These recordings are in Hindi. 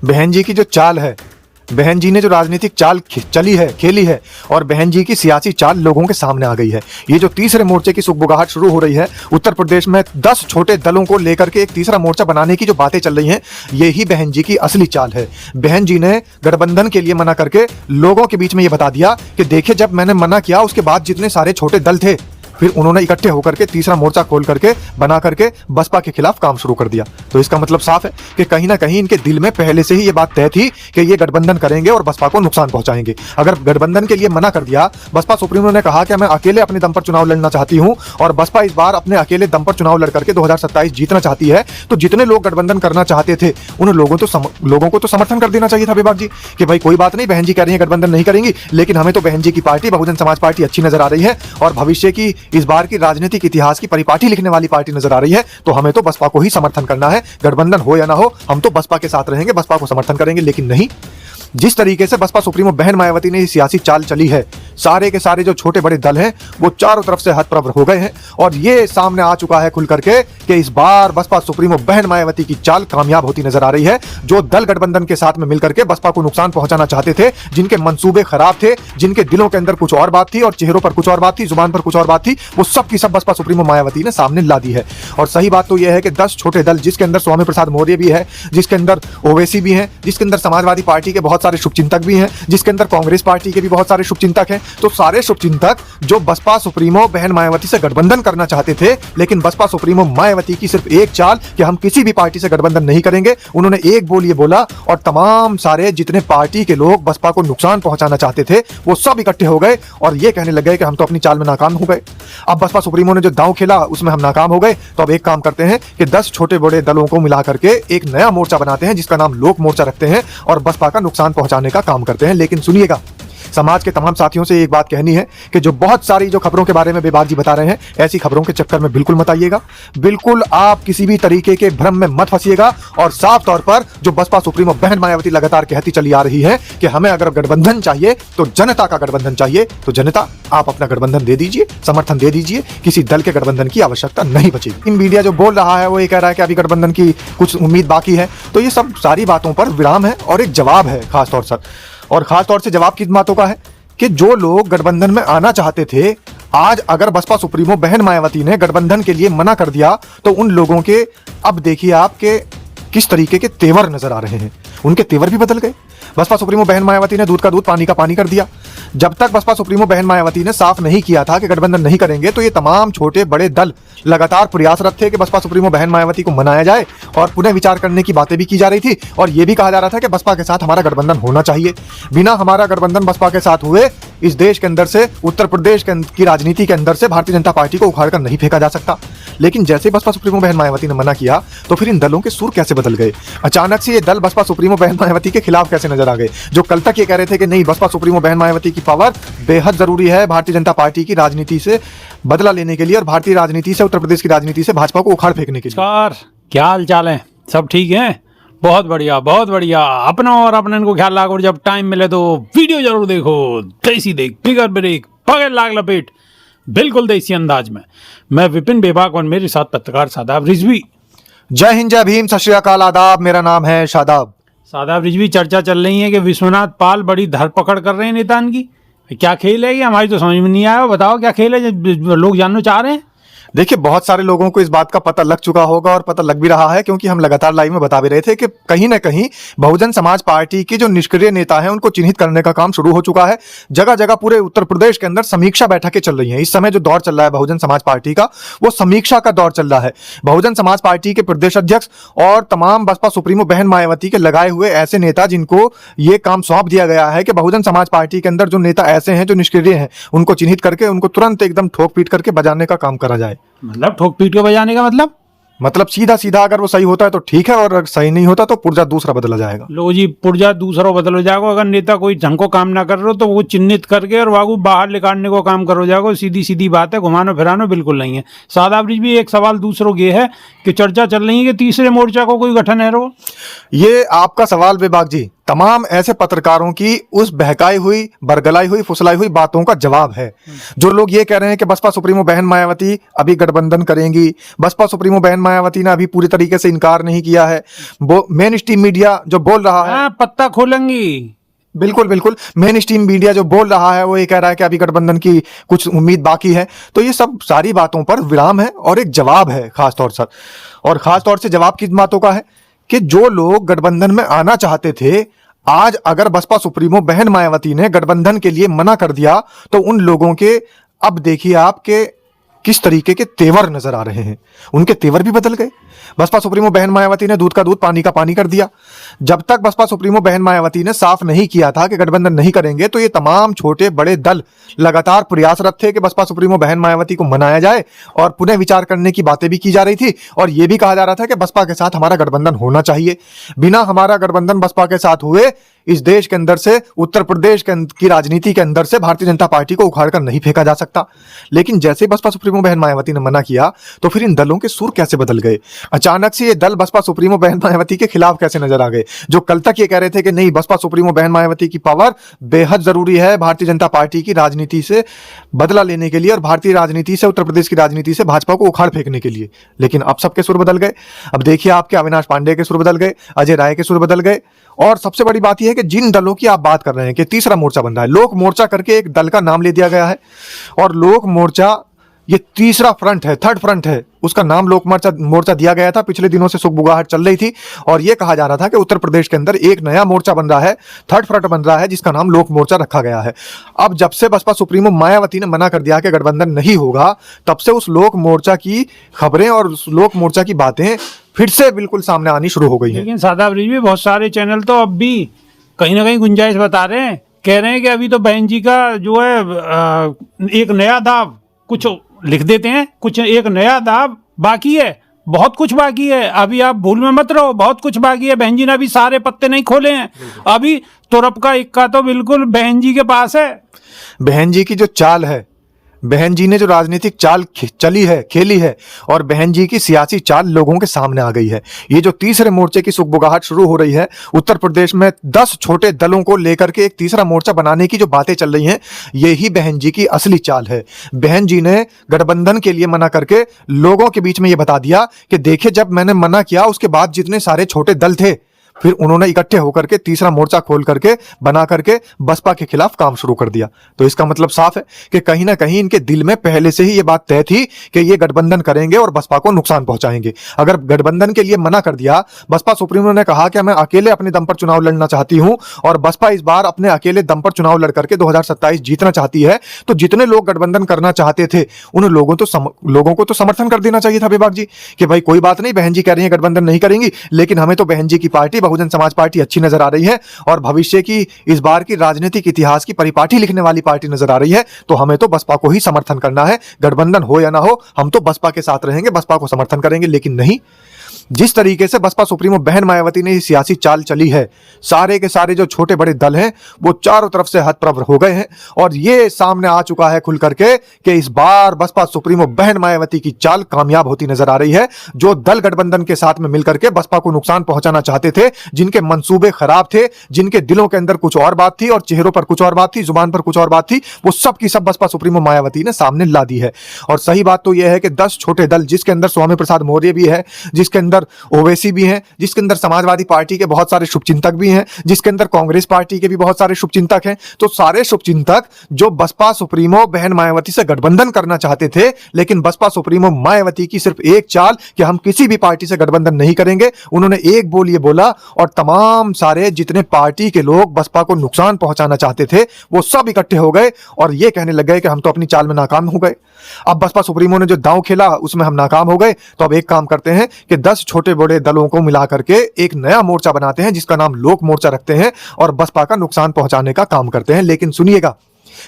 बहन जी की जो चाल है, बहन जी ने जो राजनीतिक चाल खेली है और बहन जी की सियासी चाल लोगों के सामने आ गई है। ये जो तीसरे मोर्चे की सुगबुगाहट शुरू हो रही है, उत्तर प्रदेश में 10 छोटे दलों को लेकर के एक तीसरा मोर्चा बनाने की जो बातें चल रही हैं, यही बहन जी की असली चाल है। बहन जी ने गठबंधन के लिए मना करके लोगों के बीच में ये बता दिया कि देखिए, जब मैंने मना किया उसके बाद जितने सारे छोटे दल थे, फिर उन्होंने इकट्ठे होकर के तीसरा मोर्चा खोल करके बना करके बसपा के खिलाफ काम शुरू कर दिया। तो इसका मतलब साफ है कि कहीं ना कहीं इनके दिल में पहले से ही ये बात तय थी कि ये गठबंधन करेंगे और बसपा को नुकसान पहुंचाएंगे। अगर गठबंधन के लिए मना कर दिया, बसपा सुप्रीमो ने कहा कि मैं अकेले अपने दम पर चुनाव लड़ना चाहती हूं और बसपा इस बार अपने अकेले दम पर चुनाव लड़ करके 2027 जीतना चाहती है, तो जितने लोग गठबंधन करना चाहते थे उन लोगों को तो समर्थन कर देना चाहिए था विभाग जी कि भाई कोई बात नहीं, बहन जी कह रही है गठबंधन नहीं करेंगी, लेकिन हमें तो बहन जी की पार्टी बहुजन समाज पार्टी अच्छी नजर आ रही है और भविष्य की इस बार की राजनीतिक इतिहास की परिपाटी लिखने वाली पार्टी नजर आ रही है, तो हमें तो बसपा को ही समर्थन करना है। गठबंधन हो या ना हो, हम तो बसपा के साथ रहेंगे, बसपा को समर्थन करेंगे। लेकिन नहीं, जिस तरीके से बसपा सुप्रीमो बहन मायावती ने सियासी चाल चली है, सारे के सारे जो छोटे बड़े दल हैं वो चारों तरफ से हतप्रभ हो गए हैं और ये सामने आ चुका है खुल करके कि इस बार बसपा सुप्रीमो बहन मायावती की चाल कामयाब होती नजर आ रही है। जो दल गठबंधन के साथ में मिलकर के बसपा को नुकसान पहुंचाना चाहते थे, जिनके मंसूबे खराब थे, जिनके दिलों के अंदर कुछ और बात थी और चेहरों पर कुछ और बात थी, जुबान पर कुछ और बात थी, वो सब की सब बसपा सुप्रीमो मायावती ने सामने ला दी है। और सही बात तो यह है कि 10 छोटे दल, जिसके अंदर स्वामी प्रसाद मौर्य भी है, जिसके अंदर ओवैसी भी है, जिसके अंदर समाजवादी पार्टी के बहुत सारे शुभचिंतक भी हैं, जिसके अंदर कांग्रेस पार्टी के भी बहुत सारे शुभचिंतक हैं, तो सारे शुभचिंतक जो बसपा सुप्रीमो बहन मायावती से गठबंधन करना चाहते थे, लेकिन बसपा सुप्रीमो मायावती की सिर्फ एक चाल कि हम किसी भी पार्टी से गठबंधन नहीं करेंगे, उन्होंने एक बोल ये बोला और तमाम सारे जितने पार्टी के लोग बसपा को नुकसान पहुंचाना चाहते थे वो सब इकट्ठे हो गए और ये कहने लग गए कि हम तो अपनी चाल में नाकाम हो गए। अब बसपा सुप्रीमो ने जो दांव खेला उसमें हम नाकाम हो गए, तो अब एक काम करते हैं कि 10 छोटे बड़े दलों को मिला करके एक नया मोर्चा बनाते हैं जिसका नाम लोक मोर्चा रखते हैं और बसपा का नुकसान पहुंचाने का काम करते हैं। लेकिन सुनिएगा, समाज के तमाम साथियों से एक बात कहनी है कि जो बहुत सारी जो खबरों के बारे में बेबाक जी बता रहे हैं, ऐसी खबरों के चक्कर में बिल्कुल मत आइएगा। बिल्कुल आप किसी भी तरीके के भ्रम में मत फंसिएगा और साफ तौर पर जो बसपा सुप्रीमो बहन मायावती लगातार कहती चली आ रही है कि हमें अगर गठबंधन चाहिए तो जनता का गठबंधन चाहिए, तो जनता आप अपना गठबंधन दे दीजिए, समर्थन दे दीजिए, किसी दल के गठबंधन की आवश्यकता नहीं बचेगी। इन मीडिया जो बोल रहा है वो ये कह रहा है कि अभी गठबंधन की कुछ उम्मीद बाकी है, तो ये सब सारी बातों पर विराम है और एक जवाब है खास तौर से जवाब किस बातों का है कि जो लोग गठबंधन में आना चाहते थे, आज अगर बसपा सुप्रीमो बहन मायावती ने गठबंधन के लिए मना कर दिया तो उन लोगों के अब देखिए आपके किस तरीके के तेवर नजर आ रहे हैं, उनके तेवर भी बदल गए। बसपा सुप्रीमो बहन मायावती ने दूध का दूध पानी का पानी कर दिया। जब तक बसपा सुप्रीमो बहन मायावती ने साफ नहीं किया था कि गठबंधन नहीं करेंगे, तो ये तमाम छोटे बड़े दल लगातार प्रयासरत थे कि बसपा सुप्रीमो बहन मायावती को मनाया जाए और पुनः विचार करने की बातें भी की जा रही थी और यह भी कहा जा रहा था कि बसपा के साथ हमारा गठबंधन होना चाहिए। बिना हमारा गठबंधन बसपा के साथ हुए इस देश के अंदर से, उत्तर प्रदेश की राजनीति के अंदर से भारतीय जनता पार्टी को उखाड़ कर नहीं फेंका जा सकता। लेकिन जैसे बसपा सुप्रीमो बहन मायावती ने मना किया तो फिर इन दलों के सुर कैसे बदल गए। अचानक से ये दल बसपा सुप्रीमो बहन मायावती के खिलाफ कैसे नजर आ गए। जो कल तक ये कह रहे थे कि नहीं, बसपा सुप्रीमो बहन मायावती की पावर बेहद जरूरी है भारतीय जनता पार्टी की राजनीति से बदला लेने के लिए और भारतीय राजनीति से, उत्तर प्रदेश की राजनीति से भाजपा को उखाड़ फेंकने के लिए। क्या हाल चाल है? सब ठीक है? बहुत बढ़िया, बहुत बढ़िया। अपना और अपने को ख्याल रखो, जब टाइम मिले तो वीडियो जरूर देखो। देसी देख, फिगर ब्रेक, पकड़ लाग लपेट, बिल्कुल देसी अंदाज में। मैं विपिन बेबाक और मेरे साथ पत्रकार शादाब रिजवी। जय हिंद, जय भीम, सत श्री अकाल, आदाब। मेरा नाम है शादाब। शादाब रिजवी, चर्चा चल रही है कि विश्वनाथ पाल बड़ी धरपकड़ कर रहे हैं नेतान की। क्या खेल है ये? हमारी तो समझ में नहीं आया। बताओ क्या खेल है जो लोग जानना चाह रहे हैं? देखिए, बहुत सारे लोगों को इस बात का पता लग चुका होगा और पता लग भी रहा है, क्योंकि हम लगातार लाइव में बता भी रहे थे कि कहीं ना कहीं बहुजन समाज पार्टी के जो निष्क्रिय नेता हैं उनको चिन्हित करने का काम शुरू हो चुका है। जगह जगह पूरे उत्तर प्रदेश के अंदर समीक्षा बैठकें चल रही हैं। इस समय जो दौर चल रहा है बहुजन समाज पार्टी का, वो समीक्षा का दौर चल रहा है। बहुजन समाज पार्टी के प्रदेश अध्यक्ष और तमाम बसपा सुप्रीमो बहन मायावती के लगाए हुए ऐसे नेता जिनको ये काम सौंप दिया गया है कि बहुजन समाज पार्टी के अंदर जो नेता ऐसे हैं जो निष्क्रिय हैं, उनको चिन्हित करके उनको तुरंत एकदम ठोक पीट करके बजाने का काम करा जाए। मतलब ठोक पीट के बजाने का मतलब सीधा सीधा अगर वो सही होता है तो ठीक है, और अगर सही नहीं होता तो पुर्जा दूसरा बदला जाएगा। लो जी, पुर्जा दूसरा बदल हो जाएगा। अगर नेता कोई ढंग को काम ना कर रहे हो तो वो चिन्हित करके और वागू बाहर निकालने को काम करो जाएगा। सीधी सीधी बात है, घुमानो फिरानो बिल्कुल नहीं है। शादाब रिजवी, एक सवाल दूसरों ये है कि चर्चा चल रही है कि तीसरे मोर्चा को कोई गठन है। रो ये आपका सवाल बेबाक जी, तमाम ऐसे पत्रकारों की उस बहकाई हुई, बरगलाई हुई, फुसलाई हुई बातों का जवाब है। जो लोग ये कह रहे हैं कि बसपा सुप्रीमो बहन मायावती अभी गठबंधन करेंगी, बसपा सुप्रीमो बहन मायावती ने अभी पूरी तरीके से इनकार नहीं किया है, वो मेन स्ट्रीम मीडिया जो बोल रहा है, पत्ता खोलेंगी। बिल्कुल बिल्कुल, मेन स्ट्रीम मीडिया जो बोल रहा है वो ये कह रहा है कि अभी गठबंधन की कुछ उम्मीद बाकी है। तो ये सब सारी बातों पर विराम है और एक जवाब है खास तौर से, और खास तौर से जवाब किन बातों का है कि जो लोग गठबंधन में आना चाहते थे, आज अगर बसपा सुप्रीमो बहन मायावती ने गठबंधन के लिए मना कर दिया तो उन लोगों के अब देखिए आपके किस तरीके के तेवर नजर आ रहे हैं। उनके तेवर भी बदल गए। बसपा सुप्रीमो बहन मायावती ने दूध का दूध पानी का पानी कर दिया। जब तक बसपा सुप्रीमो बहन मायावती ने साफ नहीं किया था कि गठबंधन नहीं करेंगे, तो ये तमाम छोटे बड़े दल लगातार प्रयासरत थे कि बसपा सुप्रीमो बहन मायावती को मनाया जाए, और पुनः विचार करने की बातें भी की जा रही थी, और यह भी कहा जा रहा था कि बसपा के साथ हमारा गठबंधन होना चाहिए। बिना हमारा गठबंधन बसपा के साथ हुए इस देश के अंदर से, उत्तर प्रदेश की राजनीति के अंदर से भारतीय जनता पार्टी को उखाड़ कर नहीं फेंका जा सकता। लेकिन जैसे बसपा सुप्रीमो बहन मायावती ने मना किया, तो फिर इन दलों के सुर कैसे बदल गए। अचानक से ये दल बसपा सुप्रीमो बहन मायावती के खिलाफ कैसे नजर आ गए। जो कल तक ये कह रहे थे कि नहीं, बसपा सुप्रीमो बहन मायावती की पावर बेहद जरूरी है भारतीय जनता पार्टी की राजनीति से बदला लेने के लिए, और भारतीय राजनीति से, उत्तर प्रदेश की राजनीति से भाजपा को उखाड़ फेंकने के लिए। लेकिन अब सबके सुर बदल गए। अब देखिए आपके अविनाश पांडे के सुर बदल गए, अजय राय के सुर बदल गए, और सबसे बड़ी बात यह है कि जिन दलों की आप बात कर रहे हैं कि तीसरा मोर्चा बन रहा है, लोक मोर्चा करके एक दल का नाम ले दिया गया है, और लोक मोर्चा ये तीसरा फ्रंट है, थर्ड फ्रंट है, उसका नाम लोक मोर्चा दिया गया था। पिछले दिनों से सुगबुगाहट चल रही थी और यह कहा जा रहा था कि उत्तर प्रदेश के अंदर एक नया मोर्चा बन रहा है, थर्ड फ्रंट बन रहा है, जिसका नाम लोक मोर्चा रखा गया है। अब जब से बसपा सुप्रीमो मायावती ने मना कर दिया कि गठबंधन नहीं होगा, तब से उस लोक मोर्चा की खबरें और उस लोक मोर्चा की बातें फिर से बिल्कुल सामने आनी शुरू हो गई है। लेकिन सादाब रिजवी, बहुत सारे चैनल तो अब भी कहीं ना कहीं गुंजाइश बता रहे हैं, कह रहे हैं कि अभी तो बहन जी का जो है एक नया दाव कुछ लिख देते हैं, कुछ एक नया दाव बाकी है, बहुत कुछ बाकी है। अभी आप भूल में मत रहो, बहुत कुछ बाकी है। बहन जी ने अभी सारे पत्ते नहीं खोले हैं, अभी तुरप का इक्का तो बिल्कुल बहन जी के पास है। बहन जी की जो चाल है, बहन जी ने जो राजनीतिक चाल चली है, खेली है, और बहन जी की सियासी चाल लोगों के सामने आ गई है। ये जो तीसरे मोर्चे की सुगबुगाहट शुरू हो रही है, उत्तर प्रदेश में 10 छोटे दलों को लेकर के एक तीसरा मोर्चा बनाने की जो बातें चल रही हैं, यही बहन जी की असली चाल है। बहन जी ने गठबंधन के लिए मना करके लोगों के बीच में ये बता दिया कि देखिए, जब मैंने मना किया उसके बाद जितने सारे छोटे दल थे, फिर उन्होंने इकट्ठे होकर के तीसरा मोर्चा खोल करके बना करके बसपा के खिलाफ काम शुरू कर दिया। तो इसका मतलब साफ है कि कहीं ना कहीं इनके दिल में पहले से ही ये बात तय थी कि ये गठबंधन करेंगे और बसपा को नुकसान पहुंचाएंगे। अगर गठबंधन के लिए मना कर दिया, बसपा सुप्रीमो ने कहा कि मैं अकेले अपने दम पर चुनाव लड़ना चाहती हूं और बसपा इस बार अपने अकेले दम पर चुनाव लड़ करके 2027 जीतना चाहती है, तो जितने लोग गठबंधन करना चाहते थे उन लोगों को तो समर्थन कर देना चाहिए था विभाग जी, कि भाई कोई बात नहीं, बहन जी कह रही है गठबंधन नहीं करेंगी, लेकिन हमें तो बहन जी की पार्टी बहुजन समाज पार्टी अच्छी नजर आ रही है और भविष्य की, इस बार की राजनीतिक इतिहास की परिपाटी लिखने वाली पार्टी नजर आ रही है, तो हमें तो बसपा को ही समर्थन करना है, गठबंधन हो या ना हो, हम तो बसपा के साथ रहेंगे, बसपा को समर्थन करेंगे। लेकिन नहीं, जिस तरीके से बसपा सुप्रीमो बहन मायावती ने सियासी चाल चली है, सारे के सारे जो छोटे बड़े दल हैं वो चारों तरफ से हतप्रभ हो गए हैं, और ये सामने आ चुका है खुल करके कि इस बार बसपा सुप्रीमो बहन मायावती की चाल कामयाब होती नजर आ रही है। जो दल गठबंधन के साथ में मिलकर के बसपा को नुकसान पहुंचाना चाहते थे, जिनके मंसूबे खराब थे, जिनके दिलों के अंदर कुछ और बात थी और चेहरों पर कुछ और बात थी, जुबान पर कुछ और बात थी, वो सब की सब बसपा सुप्रीमो मायावती ने सामने ला दी है। और सही बात तो यह है कि 10 छोटे दल, जिसके अंदर स्वामी प्रसाद मौर्य भी है, जिसके अंदर ओवैसी भी हैं, जिसके अंदर समाजवादी पार्टी के बहुत सारे शुभचिंतक भी हैं, जिसके अंदर कांग्रेस पार्टी के भी बहुत सारे शुभचिंतक हैं, तो सारे शुभचिंतक जो बसपा सुप्रीमो बहन मायावती से गठबंधन करना चाहते थे, लेकिन बसपा सुप्रीमो मायावती की सिर्फ एक चाल कि हम किसी भी पार्टी से गठबंधन नहीं करेंगे, उन्होंने एक बोल ये बोला, और तमाम सारे जितने पार्टी के लोग बसपा को नुकसान पहुंचाना चाहते थे वो सब इकट्ठे हो गए और ये कहने लग गए कि हम तो अपनी चाल में नाकाम हो गए। अब बसपा सुप्रीमो ने जो दांव खेला उसमें हम नाकाम हो गए, तो अब एक काम करते हैं कि 10 छोटे बड़े दलों को मिला करके एक नया मोर्चा बनाते हैं, जिसका नाम लोक मोर्चा रखते हैं और बसपा का नुकसान पहुंचाने का काम करते हैं। लेकिन सुनिएगा,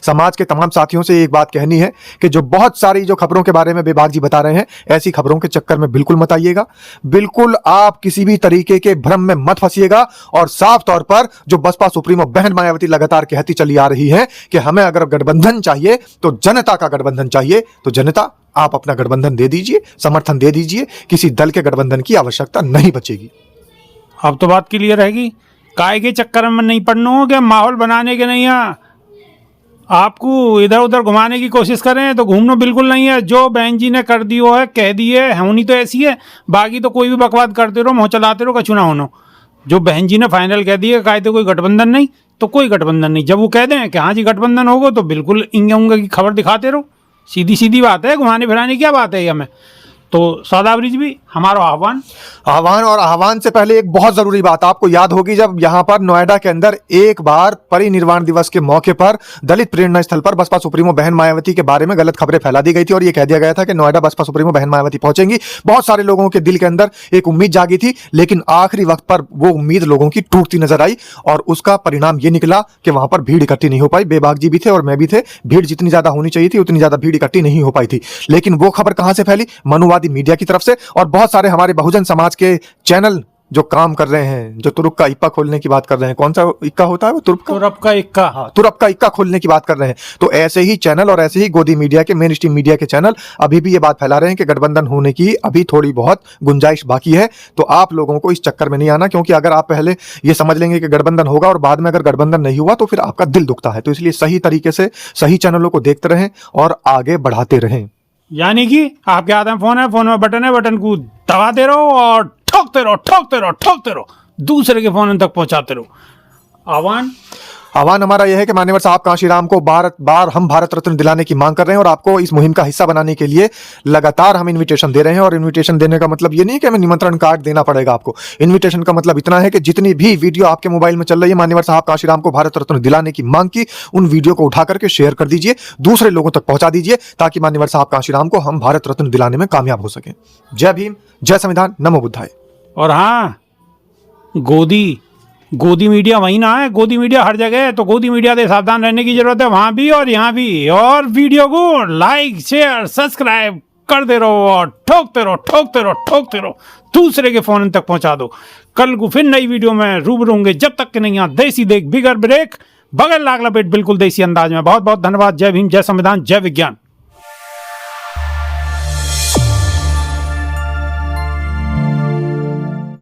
समाज के तमाम साथियों से एक बात कहनी है कि जो बहुत सारी जो खबरों के बारे में बेबाक जी बता रहे हैं, ऐसी खबरों के चक्कर में बिल्कुल मत आइएगा, बिल्कुल आप किसी भी तरीके के भ्रम में मत फंसिएगा। और साफ तौर पर जो बसपा सुप्रीमो बहन मायावती लगातार कहती चली आ रही है कि हमें अगर गठबंधन चाहिए तो जनता का गठबंधन चाहिए, तो जनता आप अपना गठबंधन दे दीजिए, समर्थन दे दीजिए, किसी दल के गठबंधन की आवश्यकता नहीं बचेगी। अब तो बात क्लियर रहेगी काय के चक्कर में नहीं पड़ना हो, क्या माहौल बनाने के नहीं है। आपको इधर उधर घुमाने की कोशिश करें तो घूमना बिल्कुल नहीं है। जो बहन जी ने कर दियो है कह दिए है, होनी तो ऐसी है। बाकी तो कोई भी बकवाद करते रहो, मुँह चलाते रहो, कछु ना होनो। जो बहन जी ने फाइनल कह दिया काहे तो कोई गठबंधन नहीं, तो कोई गठबंधन नहीं। जब वो कह दें कि हाँ जी गठबंधन होगा तो बिल्कुल इंगे उंगे की खबर दिखाते रहो। सीधी सीधी बात है, घुमाने फिराने की क्या बात है हमें। तो सौदावरी जी भी हमारा आह्वान से पहले एक बहुत जरूरी बात आपको याद होगी, जब यहां पर नोएडा के अंदर एक बार परिनिर्वाण दिवस के मौके पर दलित प्रेरणा स्थल पर बसपा सुप्रीमो बहन मायावती के बारे में गलत खबरें फैला दी गई थी और यह कह दिया गया था कि नोएडा बसपा सुप्रीमो बहन मायावती पहुंचेंगी। बहुत सारे लोगों के दिल के अंदर एक उम्मीद जागी थी, लेकिन आखिरी वक्त पर वो उम्मीद लोगों की टूटती नजर आई और उसका परिणाम ये निकला कि वहां पर भीड़ इकट्ठी नहीं हो पाई। बेबाक जी भी थे और मैं भी थे। भीड़ जितनी ज्यादा होनी चाहिए थी उतनी ज्यादा भीड़ इकट्ठी नहीं हो पाई थी। लेकिन वो खबर कहां से फैली? मनुवादी मीडिया की तरफ से। और बहुत सारे हमारे बहुजन समाज के चैनल जो काम कर रहे हैं, जो तुरुप का इक्का खोलने की बात कर रहे हैं। कौन सा इक्का होता है वो? तुरुप का इक्का। हाँ, तुरुप का इक्का खोलने की बात कर रहे हैं। तो ऐसे ही चैनल और ऐसे ही गोदी मीडिया के, मेन स्ट्रीम मीडिया के चैनल अभी भी ये बात फैला रहे हैं कि गठबंधन होने की अभी थोड़ी बहुत गुंजाइश बाकी है। तो आप लोगों को इस चक्कर में नहीं आना, क्योंकि अगर आप पहले ये समझ लेंगे कि गठबंधन होगा और बाद में अगर गठबंधन नहीं हुआ तो फिर आपका दिल दुखता है। तो इसलिए सही तरीके से सही चैनलों को देखते रहें और आगे बढ़ाते रहें। यानी कि आपके हाथ में फोन है, फोन में बटन है, बटन को दबाते रहो और ठोकते रहो, ठोकते रहो, ठोकते रहो, दूसरे के फोन तक पहुंचाते रहो। आह्वान हमारा यह है कि मान्यवर साहब कांशीराम को हम भारत रत्न दिलाने की मांग कर रहे हैं और आपको इस मुहिम का हिस्सा बनाने के लिए लगातार हम इनविटेशन दे रहे हैं। और इनविटेशन देने का मतलब ये नहीं कि हमें निमंत्रण कार्ड देना पड़ेगा आपको। इनविटेशन का मतलब इतना है कि जितनी भी वीडियो आपके मोबाइल में चल रही है मान्यवर साहब कांशीराम को भारत रत्न दिलाने की मांग की, उन वीडियो को उठा करके शेयर कर दीजिए, दूसरे लोगों तक पहुंचा दीजिए, ताकि मान्यवर साहब कांशीराम को हम भारत रत्न दिलाने में कामयाब हो सके। जय भीम, जय संविधान, नमो बुद्धाय। और हाँ, गोदी मीडिया वहीं ना है, गोदी मीडिया हर जगह है। तो गोदी मीडिया से सावधान रहने की जरूरत है, वहां भी और यहाँ भी। और वीडियो को लाइक शेयर सब्सक्राइब करते रहो और ठोकते रहो, ठोकते रहो, ठोकते रहो, दूसरे के फोन तक पहुंचा दो। कल को फिर नई वीडियो में रूबरू होंगे। जब तक के नहीं यहाँ देसी देख बिगर ब्रेक बगल लाग लपेट बिल्कुल देसी अंदाज में। बहुत बहुत धन्यवाद। जय भीम, जय संविधान, जय विज्ञान।